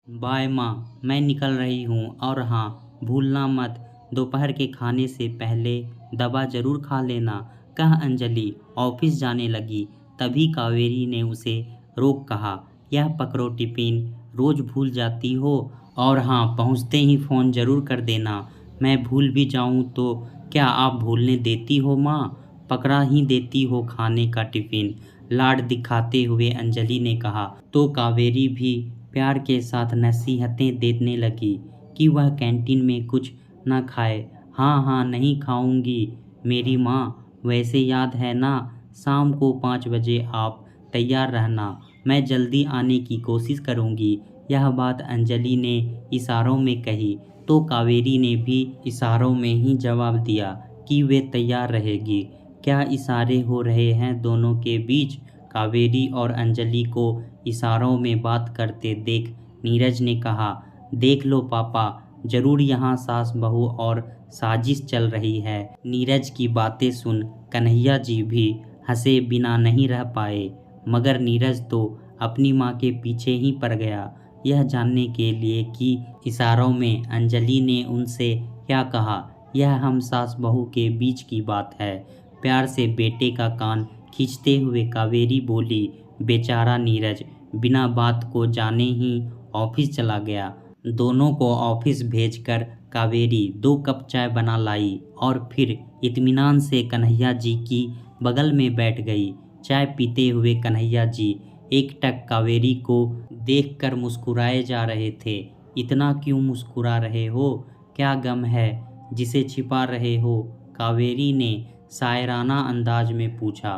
Bye माँ, मैं निकल रही हूँ और हाँ, भूलना मत दोपहर के खाने से पहले दवा ज़रूर खा लेना, कह अंजलि ऑफिस जाने लगी। तभी कावेरी ने उसे रोक कहा, यह पकड़ो टिफ़िन, रोज़ भूल जाती हो और हाँ, पहुँचते ही फ़ोन ज़रूर कर देना। मैं भूल भी जाऊँ तो क्या आप भूलने देती हो माँ? पकड़ा ही देती हो खाने का टिफ़िन, लाड दिखाते हुए अंजलि ने कहा। तो कावेरी भी प्यार के साथ नसीहतें देने लगी कि वह कैंटीन में कुछ न खाए। हाँ हाँ, नहीं खाऊंगी मेरी माँ, वैसे याद है ना, शाम को 5 बजे आप तैयार रहना, मैं जल्दी आने की कोशिश करूंगी। यह बात अंजलि ने इशारों में कही तो कावेरी ने भी इशारों में ही जवाब दिया कि वे तैयार रहेगी। क्या इशारे हो रहे हैं दोनों के बीच? कावेरी और अंजलि को इशारों में बात करते देख नीरज ने कहा, देख लो पापा, जरूर यहाँ सास बहू और साजिश चल रही है। नीरज की बातें सुन कन्हैया जी भी हंसे बिना नहीं रह पाए, मगर नीरज तो अपनी माँ के पीछे ही पड़ गया, यह जानने के लिए कि इशारों में अंजलि ने उनसे क्या कहा। यह हम सास बहू के बीच की बात है। प्यार से बेटे का कान खींचते हुए कावेरी बोली, बेचारा नीरज बिना बात को जाने ही ऑफिस चला गया। दोनों को ऑफिस भेजकर कावेरी 2 कप चाय बना लाई और फिर इत्मीनान से कन्हैया जी की बगल में बैठ गई। चाय पीते हुए कन्हैया जी एकटक कावेरी को देखकर मुस्कुराए जा रहे थे। इतना क्यों मुस्कुरा रहे हो? क्या गम है जिसे छिपा रहे हो? कावेरी ने शायराना अंदाज में पूछा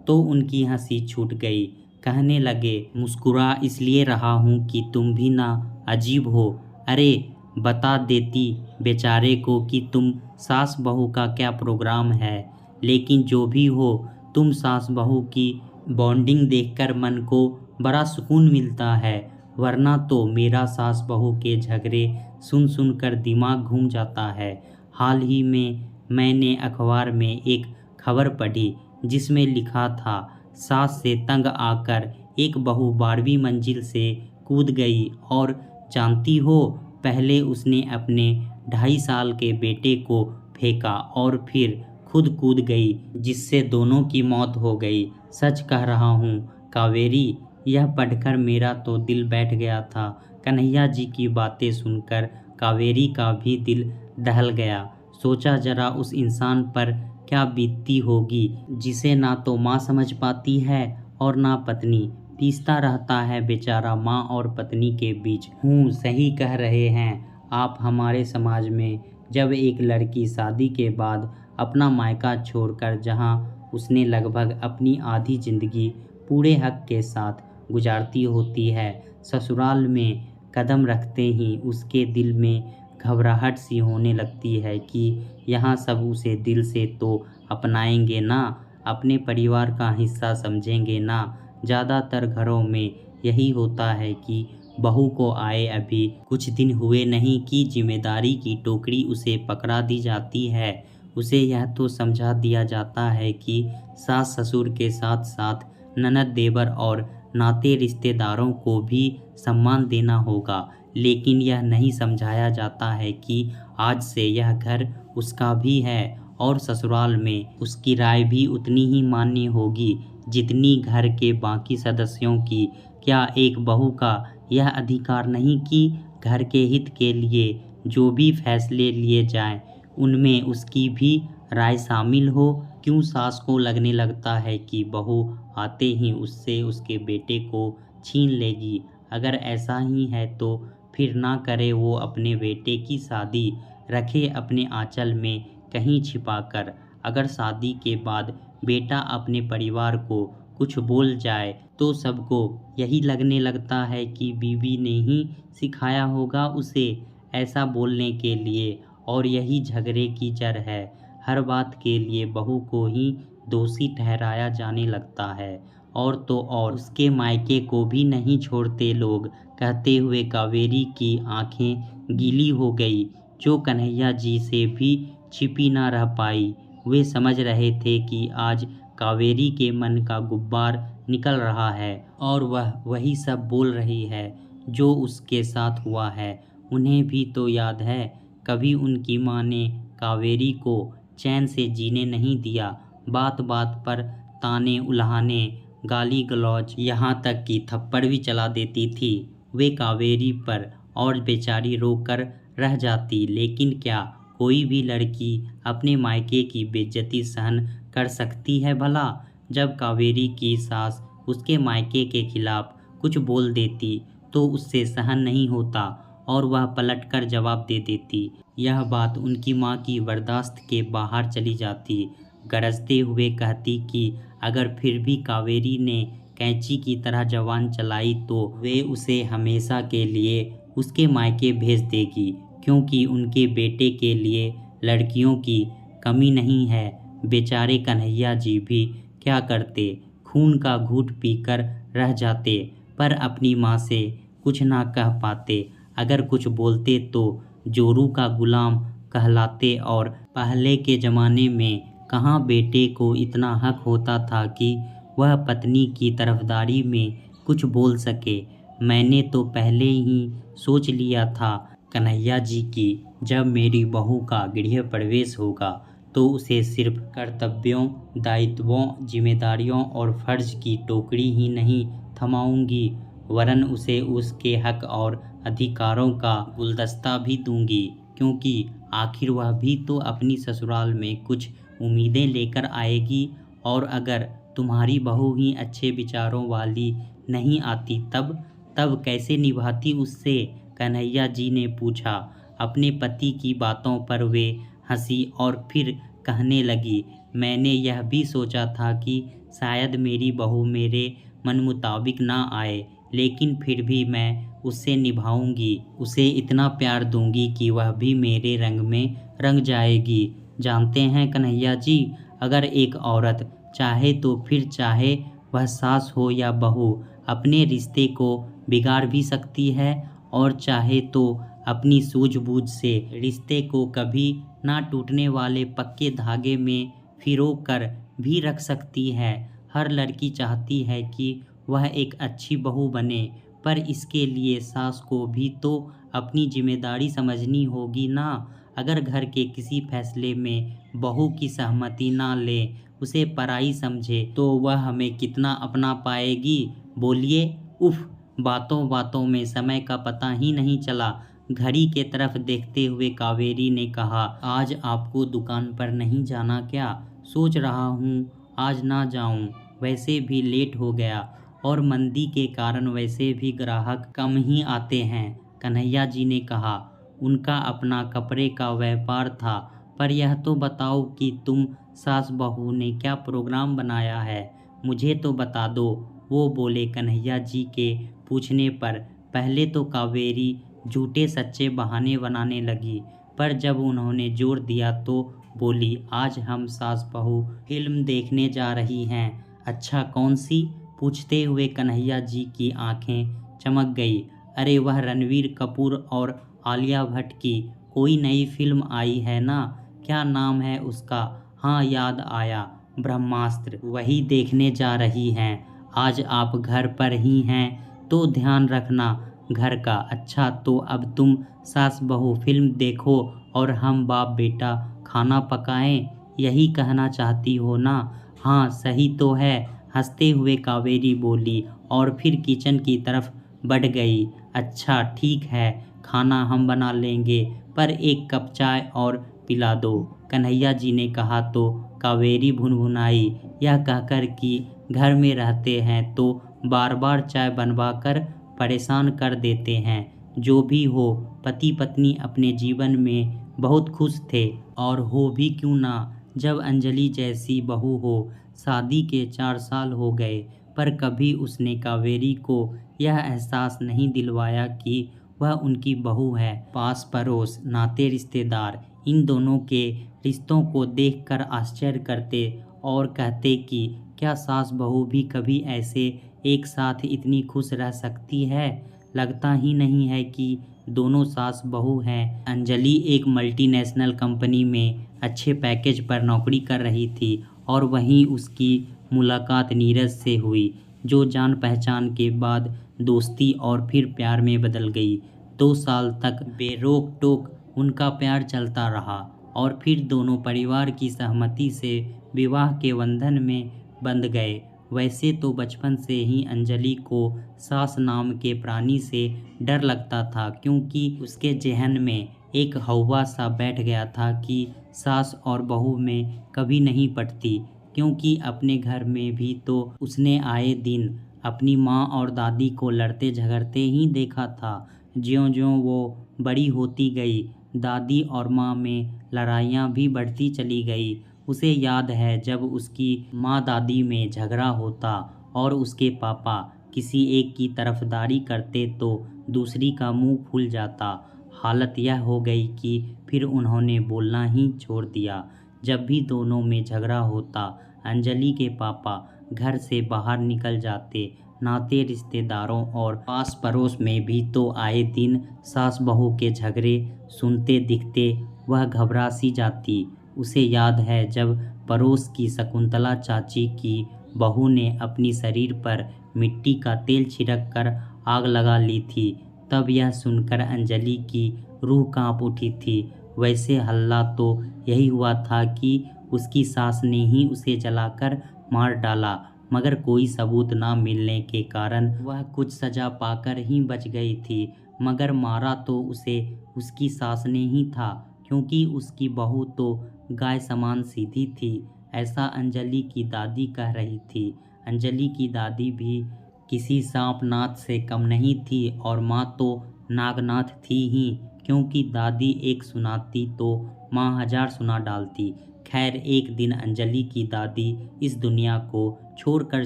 तो उनकी हंसी छूट गई। कहने लगे, मुस्कुरा इसलिए रहा हूँ कि तुम भी ना अजीब हो। अरे बता देती बेचारे को कि तुम सास बहू का क्या प्रोग्राम है। लेकिन जो भी हो, तुम सास बहू की बॉन्डिंग देखकर मन को बड़ा सुकून मिलता है, वरना तो मेरा सास बहू के झगड़े सुन सुनकर दिमाग घूम जाता है। हाल ही में मैंने अखबार में एक खबर पढ़ी जिसमें लिखा था, सास से तंग आकर एक बहू 12वीं मंजिल से कूद गई और जानती हो, पहले उसने अपने 2.5 साल के बेटे को फेंका और फिर खुद कूद गई, जिससे दोनों की मौत हो गई। सच कह रहा हूँ कावेरी, यह पढ़कर मेरा तो दिल बैठ गया था। कन्हैया जी की बातें सुनकर कावेरी का भी दिल दहल गया। सोचा जरा उस इंसान पर क्या बीतती होगी जिसे ना तो माँ समझ पाती है और ना पत्नी। पीसता रहता है बेचारा माँ और पत्नी के बीच। सही कह रहे हैं आप। हमारे समाज में जब एक लड़की शादी के बाद अपना मायका छोड़कर जहाँ उसने लगभग अपनी आधी जिंदगी पूरे हक के साथ गुजारती होती है, ससुराल में कदम रखते ही उसके दिल में घबराहट सी होने लगती है कि यहाँ सब उसे दिल से तो अपनाएंगे ना, अपने परिवार का हिस्सा समझेंगे ना। ज़्यादातर घरों में यही होता है कि बहू को आए अभी कुछ दिन हुए नहीं कि जिम्मेदारी की टोकरी उसे पकड़ा दी जाती है। उसे यह तो समझा दिया जाता है कि सास ससुर के साथ साथ ननद देवर और नाते रिश्तेदारों को भी सम्मान देना होगा, लेकिन यह नहीं समझाया जाता है कि आज से यह घर उसका भी है और ससुराल में उसकी राय भी उतनी ही मान्य होगी जितनी घर के बाकी सदस्यों की। क्या एक बहू का यह अधिकार नहीं कि घर के हित के लिए जो भी फैसले लिए जाएं उनमें उसकी भी राय शामिल हो? क्यों सास को लगने लगता है कि बहू आते ही उससे उसके बेटे को छीन लेगी? अगर ऐसा ही है तो फिर ना करे वो अपने बेटे की शादी, रखे अपने आंचल में कहीं छिपाकर। अगर शादी के बाद बेटा अपने परिवार को कुछ बोल जाए तो सबको यही लगने लगता है कि बीवी ने ही सिखाया होगा उसे ऐसा बोलने के लिए, और यही झगड़े की जड़ है। हर बात के लिए बहू को ही दोषी ठहराया जाने लगता है और तो और उसके मायके को भी नहीं छोड़ते लोग। कहते हुए कावेरी की आंखें गीली हो गई, जो कन्हैया जी से भी छिपी ना रह पाई। वे समझ रहे थे कि आज कावेरी के मन का गुब्बार निकल रहा है और वह वही सब बोल रही है जो उसके साथ हुआ है। उन्हें भी तो याद है, कभी उनकी माँ ने कावेरी को चैन से जीने नहीं दिया। बात बात पर ताने उल्हाने, गाली गलौज, यहाँ तक कि थप्पड़ भी चला देती थी वे कावेरी पर, और बेचारी रोकर रह जाती। लेकिन क्या कोई भी लड़की अपने मायके की बेइज्जती सहन कर सकती है भला? जब कावेरी की सास उसके मायके के खिलाफ कुछ बोल देती तो उससे सहन नहीं होता और वह पलटकर जवाब दे देती। यह बात उनकी माँ की बर्दाश्त के बाहर चली जाती। गरजते हुए कहती कि अगर फिर भी कावेरी ने कैंची की तरह जबान चलाई तो वे उसे हमेशा के लिए उसके मायके भेज देगी, क्योंकि उनके बेटे के लिए लड़कियों की कमी नहीं है। बेचारे कन्हैया जी भी क्या करते, खून का घूंट पीकर रह जाते, पर अपनी माँ से कुछ ना कह पाते। अगर कुछ बोलते तो जोरू का गुलाम कहलाते, और पहले के ज़माने में कहाँ बेटे को इतना हक होता था कि वह पत्नी की तरफदारी में कुछ बोल सके। मैंने तो पहले ही सोच लिया था कन्हैया जी की जब मेरी बहू का गृह प्रवेश होगा तो उसे सिर्फ कर्तव्यों, दायित्वों, जिम्मेदारियों और फर्ज की टोकरी ही नहीं थमाऊंगी, वरन उसे उसके हक और अधिकारों का गुलदस्ता भी दूंगी, क्योंकि आखिर वह भी तो अपनी ससुराल में कुछ उम्मीदें लेकर आएगी। और अगर तुम्हारी बहू ही अच्छे विचारों वाली नहीं आती तब कैसे निभाती उससे? कन्हैया जी ने पूछा। अपने पति की बातों पर वे हंसी और फिर कहने लगी, मैंने यह भी सोचा था कि शायद मेरी बहू मेरे मन मुताबिक ना आए, लेकिन फिर भी मैं उससे निभाऊंगी, उसे इतना प्यार दूंगी कि वह भी मेरे रंग में रंग जाएगी। जानते हैं कन्हैया जी, अगर एक औरत चाहे तो फिर चाहे वह सास हो या बहू, अपने रिश्ते को बिगाड़ भी सकती है, और चाहे तो अपनी सूझबूझ से रिश्ते को कभी ना टूटने वाले पक्के धागे में फिरो कर भी रख सकती है। हर लड़की चाहती है कि वह एक अच्छी बहू बने, पर इसके लिए सास को भी तो अपनी जिम्मेदारी समझनी होगी ना। अगर घर के किसी फैसले में बहू की सहमति ना ले, उसे पराई समझे, तो वह हमें कितना अपना पाएगी? बोलिए। उफ, बातों बातों में समय का पता ही नहीं चला। घड़ी के तरफ देखते हुए कावेरी ने कहा, आज आपको दुकान पर नहीं जाना क्या? सोच रहा हूँ आज ना जाऊँ, वैसे भी लेट हो गया और मंदी के कारण वैसे भी ग्राहक कम ही आते हैं। कन्हैया जी ने कहा। उनका अपना कपड़े का व्यापार था। पर यह तो बताओ कि तुम सास बहू ने क्या प्रोग्राम बनाया है, मुझे तो बता दो, वो बोले। कन्हैया जी के पूछने पर पहले तो कावेरी झूठे सच्चे बहाने बनाने लगी, पर जब उन्होंने जोर दिया तो बोली, आज हम सास बहू फिल्म देखने जा रही हैं। अच्छा, कौन सी? पूछते हुए कन्हैया जी की आंखें चमक गई। अरे, वह रणवीर कपूर और आलिया भट्ट की कोई नई फिल्म आई है ना, क्या नाम है उसका? हाँ, याद आया, ब्रह्मास्त्र, वही देखने जा रही हैं। आज आप घर पर ही हैं तो ध्यान रखना घर का। अच्छा, तो अब तुम सास बहू फिल्म देखो और हम बाप बेटा खाना पकाएं, यही कहना चाहती हो ना? हाँ, सही तो है, हंसते हुए कावेरी बोली और फिर किचन की तरफ बढ़ गई। अच्छा ठीक है, खाना हम बना लेंगे, पर एक कप चाय और पिला दो, कन्हैया जी ने कहा। तो कावेरी भुनभुनाई, यह कहकर कि घर में रहते हैं तो बार बार चाय बनवा कर परेशान कर देते हैं। जो भी हो, पति पत्नी अपने जीवन में बहुत खुश थे, और हो भी क्यों ना, जब अंजलि जैसी बहू हो। शादी के 4 साल हो गए, पर कभी उसने कावेरी को यह एहसास नहीं दिलवाया कि वह उनकी बहू है। पास पड़ोस, नाते रिश्तेदार इन दोनों के रिश्तों को देखकर आश्चर्य करते और कहते कि क्या सास बहू भी कभी ऐसे एक साथ इतनी खुश रह सकती है? लगता ही नहीं है कि दोनों सास बहू हैं। अंजलि एक मल्टीनेशनल कंपनी में अच्छे पैकेज पर नौकरी कर रही थी, और वहीं उसकी मुलाकात नीरज से हुई, जो जान पहचान के बाद दोस्ती और फिर प्यार में बदल गई। 2 साल तक बेरोक टोक उनका प्यार चलता रहा और फिर दोनों परिवार की सहमति से विवाह के बंधन में बंध गए। वैसे तो बचपन से ही अंजलि को सास नाम के प्राणी से डर लगता था, क्योंकि उसके ज़हन में एक हौवा सा बैठ गया था कि सास और बहू में कभी नहीं पटती, क्योंकि अपने घर में भी तो उसने आए दिन अपनी माँ और दादी को लड़ते झगड़ते ही देखा था। ज्यों-ज्यों वो बड़ी होती गई, दादी और माँ में लड़ाइयाँ भी बढ़ती चली गई। उसे याद है जब उसकी माँ दादी में झगड़ा होता और उसके पापा किसी एक की तरफदारी करते तो दूसरी का मुंह फूल जाता। हालत यह हो गई कि फिर उन्होंने बोलना ही छोड़ दिया। जब भी दोनों में झगड़ा होता, अंजलि के पापा घर से बाहर निकल जाते। नाते रिश्तेदारों और पास पड़ोस में भी तो आए दिन सास बहू के झगड़े सुनते दिखते। वह घबरा सी जाती। उसे याद है जब पड़ोस की शकुंतला चाची की बहू ने अपनी शरीर पर मिट्टी का तेल छिड़क कर आग लगा ली थी, तब यह सुनकर अंजलि की रूह कांप उठी थी। वैसे हल्ला तो यही हुआ था कि उसकी सास ने ही उसे जलाकर मार डाला, मगर कोई सबूत ना मिलने के कारण वह कुछ सजा पाकर ही बच गई थी। मगर मारा तो उसे उसकी सास ने ही था, क्योंकि उसकी बहू तो गाय समान सीधी थी, ऐसा अंजलि की दादी कह रही थी। अंजलि की दादी भी किसी सांपनाथ से कम नहीं थी और माँ तो नागनाथ थी ही, क्योंकि दादी एक सुनाती तो माँ 1000 सुना डालती। खैर, एक दिन अंजलि की दादी इस दुनिया को छोड़कर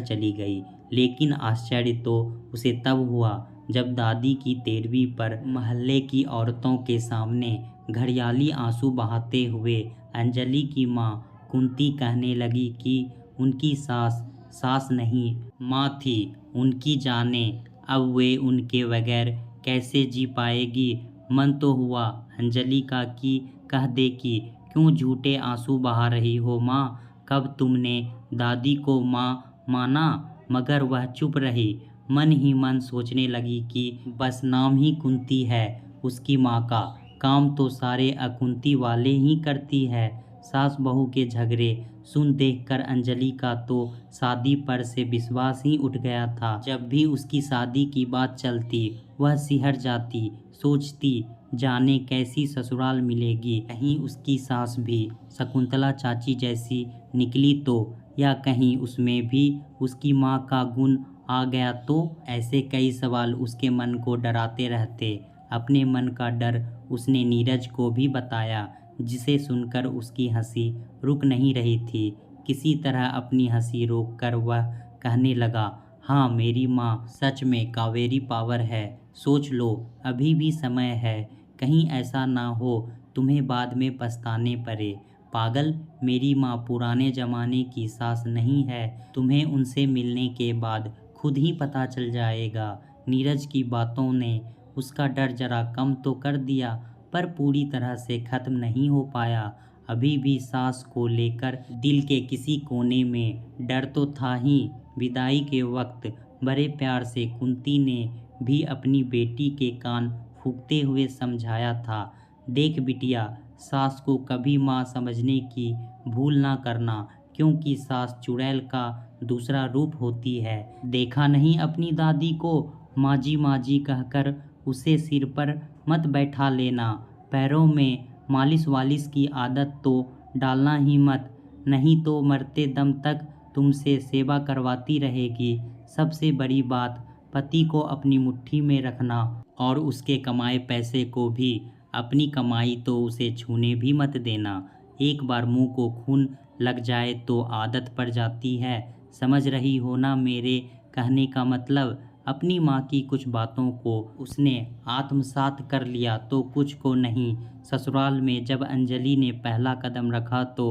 चली गई, लेकिन आश्चर्य तो उसे तब हुआ जब दादी की 13वीं पर मोहल्ले की औरतों के सामने घड़ियाली आंसू बहाते हुए अंजलि की माँ कुंती कहने लगी कि उनकी सास सास नहीं माँ थी, उनकी जाने अब वे उनके बगैर कैसे जी पाएगी। मन तो हुआ अंजलि का कि कह दे कि क्यों झूठे आंसू बहा रही हो माँ, कब तुमने दादी को माँ माना, मगर वह चुप रही। मन ही मन सोचने लगी कि बस नाम ही कुंती है उसकी माँ का, काम तो सारे अकुंती वाले ही करती है। सास बहू के झगड़े सुन देखकर अंजलि का तो शादी पर से विश्वास ही उठ गया था। जब भी उसकी शादी की बात चलती वह सिहर जाती, सोचती जाने कैसी ससुराल मिलेगी, कहीं उसकी सास भी शकुंतला चाची जैसी निकली तो, या कहीं उसमें भी उसकी माँ का गुण आ गया तो। ऐसे कई सवाल उसके मन को डराते रहते। अपने मन का डर उसने नीरज को भी बताया, जिसे सुनकर उसकी हंसी रुक नहीं रही थी। किसी तरह अपनी हंसी रोककर वह कहने लगा, हाँ मेरी माँ सच में कावेरी पावर है, सोच लो अभी भी समय है, कहीं ऐसा ना हो तुम्हें बाद में पछताने पड़े। पागल, मेरी माँ पुराने जमाने की सास नहीं है, तुम्हें उनसे मिलने के बाद खुद ही पता चल जाएगा। नीरज की बातों ने उसका डर जरा कम तो कर दिया, पर पूरी तरह से खत्म नहीं हो पाया। अभी भी सास को लेकर दिल के किसी कोने में डर तो था ही। विदाई के वक्त बड़े प्यार से कुंती ने भी अपनी बेटी के कान फूंकते हुए समझाया था, देख बिटिया, सास को कभी माँ समझने की भूल ना करना, क्योंकि सास चुड़ैल का दूसरा रूप होती है। देखा नहीं अपनी दादी को, माँ जी कहकर उसे सिर पर मत बैठा लेना, पैरों में मालिश वालिश की आदत तो डालना ही मत, नहीं तो मरते दम तक तुमसे सेवा करवाती रहेगी। सबसे बड़ी बात, पति को अपनी मुट्ठी में रखना और उसके कमाए पैसे को भी अपनी कमाई तो उसे छूने भी मत देना। एक बार मुंह को खून लग जाए तो आदत पड़ जाती है। समझ रही हो ना मेरे कहने का मतलब। अपनी माँ की कुछ बातों को उसने आत्मसात कर लिया तो कुछ को नहीं। ससुराल में जब अंजलि ने पहला कदम रखा तो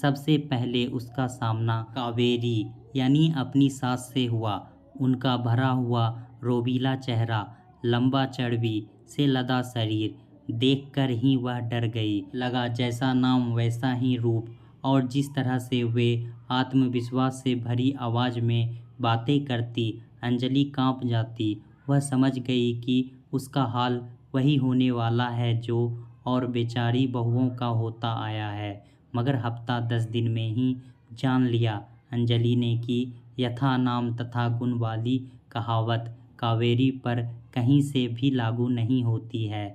सबसे पहले उसका सामना कावेरी यानी अपनी सास से हुआ। उनका भरा हुआ रोबीला चेहरा, लंबा चर्बी से लदा शरीर देखकर ही वह डर गई। लगा जैसा नाम वैसा ही रूप, और जिस तरह से वे आत्मविश्वास से भरी आवाज़ में बातें करती, अंजलि कांप जाती वह समझ गई कि उसका हाल वही होने वाला है जो और बेचारी बहुओं का होता आया है। मगर हफ्ता 10 दिन में ही जान लिया अंजलि ने कि यथा नाम तथा गुण वाली कहावत कावेरी पर कहीं से भी लागू नहीं होती है।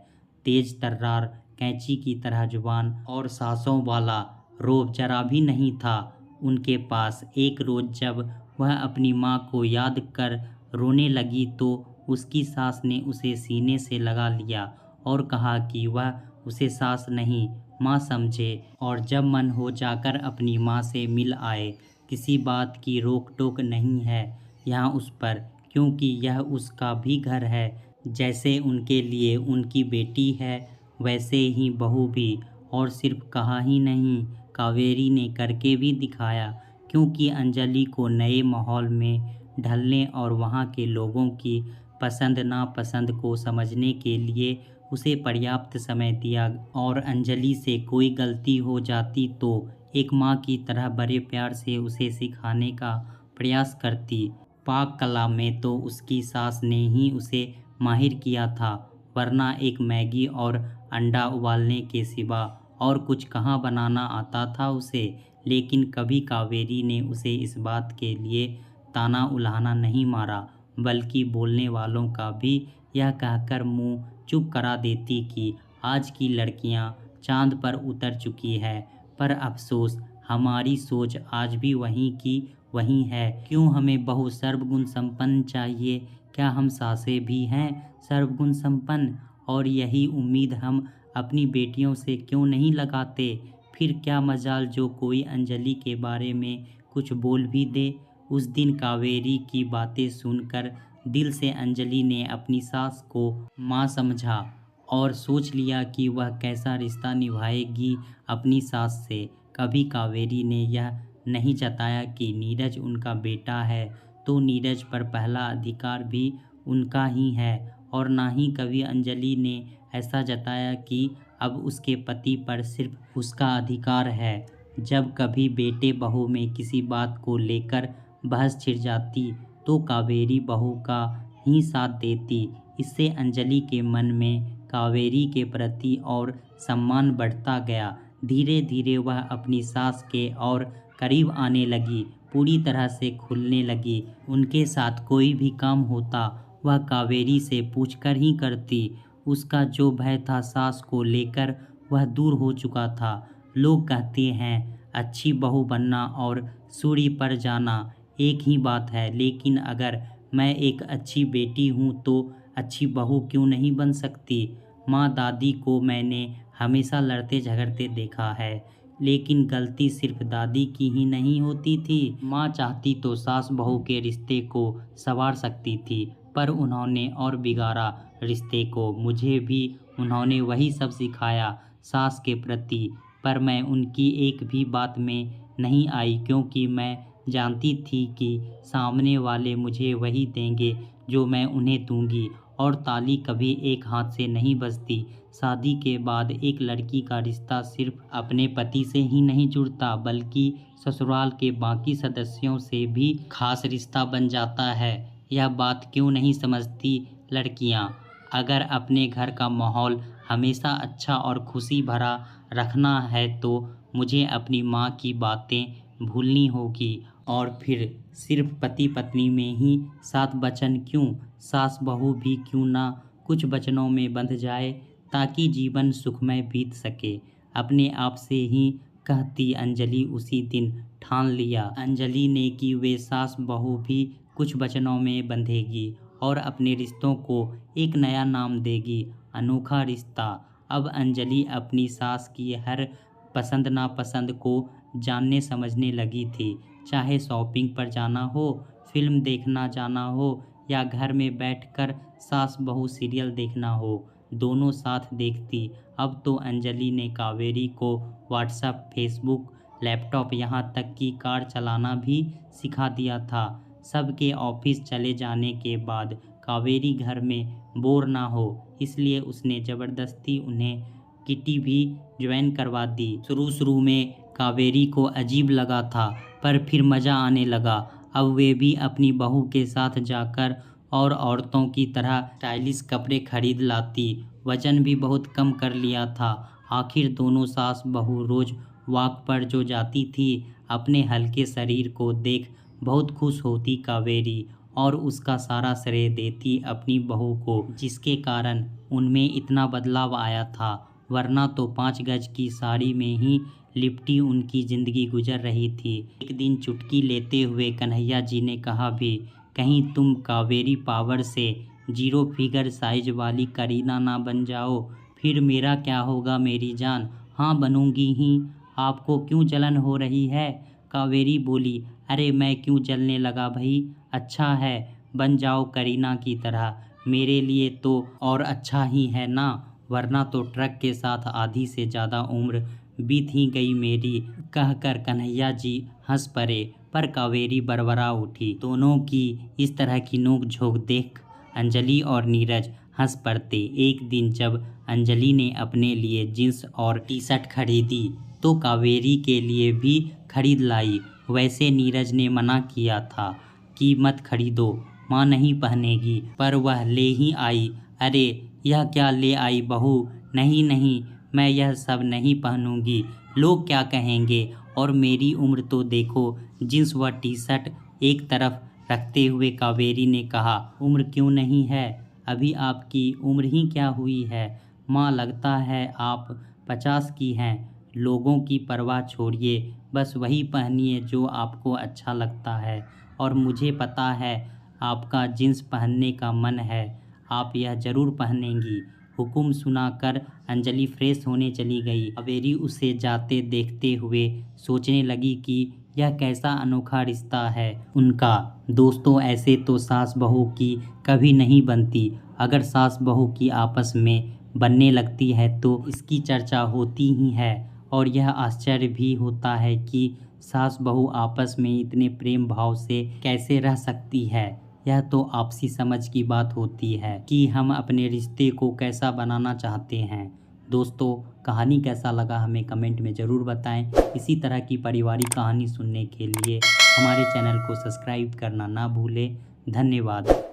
तेज तर्रार कैंची की तरह जुबान और सांसों वाला रोब जरा भी नहीं था उनके पास। एक रोज जब वह अपनी माँ को याद कर रोने लगी तो उसकी सास ने उसे सीने से लगा लिया और कहा कि वह उसे सास नहीं माँ समझे और जब मन हो जाकर अपनी माँ से मिल आए। किसी बात की रोक टोक नहीं है यहाँ उस पर, क्योंकि यह उसका भी घर है। जैसे उनके लिए उनकी बेटी है वैसे ही बहू भी। और सिर्फ कहा ही नहीं, कावेरी ने करके भी दिखाया, क्योंकि अंजलि को नए माहौल में ढलने और वहाँ के लोगों की पसंद नापसंद को समझने के लिए उसे पर्याप्त समय दिया। और अंजलि से कोई गलती हो जाती तो एक माँ की तरह बड़े प्यार से उसे सिखाने का प्रयास करती। पाक कला में तो उसकी सास ने ही उसे माहिर किया था, वरना एक मैगी और अंडा उबालने के सिवा और कुछ कहाँ बनाना आता था उसे। लेकिन कभी कावेरी ने उसे इस बात के लिए ताना उल्हाना नहीं मारा, बल्कि बोलने वालों का भी यह कहकर मुंह चुप करा देती कि आज की लड़कियां चांद पर उतर चुकी है। पर अफसोस हमारी सोच आज भी वहीं की वहीं है। क्यों हमें बहू सर्वगुण संपन्न चाहिए? क्या हम सासे भी हैं सर्वगुण संपन्न? और यही उम्मीद हम अपनी बेटियों से क्यों नहीं लगाते? फिर क्या मजाल जो कोई अंजलि के बारे में कुछ बोल भी दे। उस दिन कावेरी की बातें सुनकर दिल से अंजलि ने अपनी सास को माँ समझा और सोच लिया कि वह कैसा रिश्ता निभाएगी अपनी सास से। कभी कावेरी ने यह नहीं जताया कि नीरज उनका बेटा है तो नीरज पर पहला अधिकार भी उनका ही है, और ना ही कभी अंजलि ने ऐसा जताया कि अब उसके पति पर सिर्फ उसका अधिकार है। जब कभी बेटे बहू में किसी बात को लेकर बहस छिड़ जाती तो कावेरी बहू का ही साथ देती। इससे अंजलि के मन में कावेरी के प्रति और सम्मान बढ़ता गया। धीरे धीरे वह अपनी सास के और करीब आने लगी, पूरी तरह से खुलने लगी। उनके साथ कोई भी काम होता वह कावेरी से पूछकर ही करती। उसका जो भय था सास को लेकर वह दूर हो चुका था। लोग कहते हैं अच्छी बहू बनना और सूली पर जाना एक ही बात है, लेकिन अगर मैं एक अच्छी बेटी हूँ तो अच्छी बहू क्यों नहीं बन सकती? माँ दादी को मैंने हमेशा लड़ते झगड़ते देखा है, लेकिन गलती सिर्फ दादी की ही नहीं होती थी। माँ चाहती तो सास बहू के रिश्ते को संवार सकती थी, पर उन्होंने और बिगाड़ा रिश्ते को। मुझे भी उन्होंने वही सब सिखाया सास के प्रति, पर मैं उनकी एक भी बात में नहीं आई, क्योंकि मैं जानती थी कि सामने वाले मुझे वही देंगे जो मैं उन्हें दूंगी। और ताली कभी एक हाथ से नहीं बजती। शादी के बाद एक लड़की का रिश्ता सिर्फ अपने पति से ही नहीं जुड़ता, बल्कि ससुराल के बाकी सदस्यों से भी खास रिश्ता बन जाता है। यह बात क्यों नहीं समझती लड़कियां? अगर अपने घर का माहौल हमेशा अच्छा और खुशी भरा रखना है तो मुझे अपनी माँ की बातें भूलनी होगी। और फिर सिर्फ पति पत्नी में ही 7 वचन क्यों, सास बहू भी क्यों ना कुछ वचनों में बंध जाए, ताकि जीवन सुखमय बीत सके। अपने आप से ही कहती अंजलि उसी दिन ठान लिया अंजलि ने कि वे सास बहू भी कुछ वचनों में बंधेगी और अपने रिश्तों को एक नया नाम देगी, अनोखा रिश्ता। अब अंजलि अपनी सास की हर पसंद नापसंद को जानने समझने लगी थी। चाहे शॉपिंग पर जाना हो, फिल्म देखना जाना हो या घर में बैठकर सास बहू सीरियल देखना हो, दोनों साथ देखती। अब तो अंजलि ने कावेरी को व्हाट्सएप, फेसबुक, लैपटॉप, यहाँ तक कि कार चलाना भी सिखा दिया था। सबके ऑफिस चले जाने के बाद कावेरी घर में बोर ना हो, इसलिए उसने ज़बरदस्ती उन्हें किटी भी ज्वाइन करवा दी। शुरू में कावेरी को अजीब लगा था, पर फिर मज़ा आने लगा। अब वे भी अपनी बहू के साथ जाकर और औरतों की तरह स्टाइलिश कपड़े खरीद लाती। वजन भी बहुत कम कर लिया था। आखिर दोनों सास बहू रोज वॉक पर जो जाती थी, अपने हल्के शरीर को देख बहुत खुश होती कावेरी और उसका सारा श्रेय देती अपनी बहू को, जिसके कारण उनमें इतना बदलाव आया था। वरना तो 5 गज की साड़ी में ही लिपटी उनकी जिंदगी गुजर रही थी। एक दिन चुटकी लेते हुए कन्हैया जी ने कहा भी, कहीं तुम कावेरी पावर से 0 फिगर साइज वाली करीना ना बन जाओ, फिर मेरा क्या होगा मेरी जान। हाँ बनूंगी ही, आपको क्यों जलन हो रही है? कावेरी बोली, अरे मैं क्यों जलने लगा भाई, अच्छा है बन जाओ करीना की तरह, मेरे लिए तो और अच्छा ही है ना, वरना तो ट्रक के साथ आधी से ज़्यादा उम्र बीत ही गई मेरी। कहकर कन्हैया जी हंस पड़े, पर कावेरी बड़बड़ा उठी। दोनों की इस तरह की नोक झोंक देख अंजलि और नीरज हंस पड़ते। एक दिन जब अंजलि ने अपने लिए जींस और टी-शर्ट खरीदी तो कावेरी के लिए भी खरीद लाई। वैसे नीरज ने मना किया था कि मत खरीदो, माँ नहीं पहनेगी, पर वह ले ही आई। अरे यह क्या ले आई बहू, नहीं नहीं मैं यह सब नहीं पहनूंगी, लोग क्या कहेंगे, और मेरी उम्र तो देखो। जींस व टी-शर्ट एक तरफ रखते हुए कावेरी ने कहा, उम्र क्यों नहीं है, अभी आपकी उम्र ही क्या हुई है माँ, लगता है आप 50 की हैं। लोगों की परवाह छोड़िए, बस वही पहनिए जो आपको अच्छा लगता है, और मुझे पता है आपका जींस पहनने का मन है, आप यह ज़रूर पहनेंगी। हुक्म सुनाकर अंजलि फ्रेश होने चली गई। कावेरी उसे जाते देखते हुए सोचने लगी कि यह कैसा अनोखा रिश्ता है उनका। दोस्तों, ऐसे तो सास बहू की कभी नहीं बनती। अगर सास बहू की आपस में बनने लगती है तो इसकी चर्चा होती ही है, और यह आश्चर्य भी होता है कि सास बहू आपस में इतने प्रेम भाव से कैसे रह सकती है। यह तो आपसी समझ की बात होती है कि हम अपने रिश्ते को कैसा बनाना चाहते हैं। दोस्तों, कहानी कैसा लगा हमें कमेंट में ज़रूर बताएं। इसी तरह की पारिवारिक कहानी सुनने के लिए हमारे चैनल को सब्सक्राइब करना ना भूलें। धन्यवाद।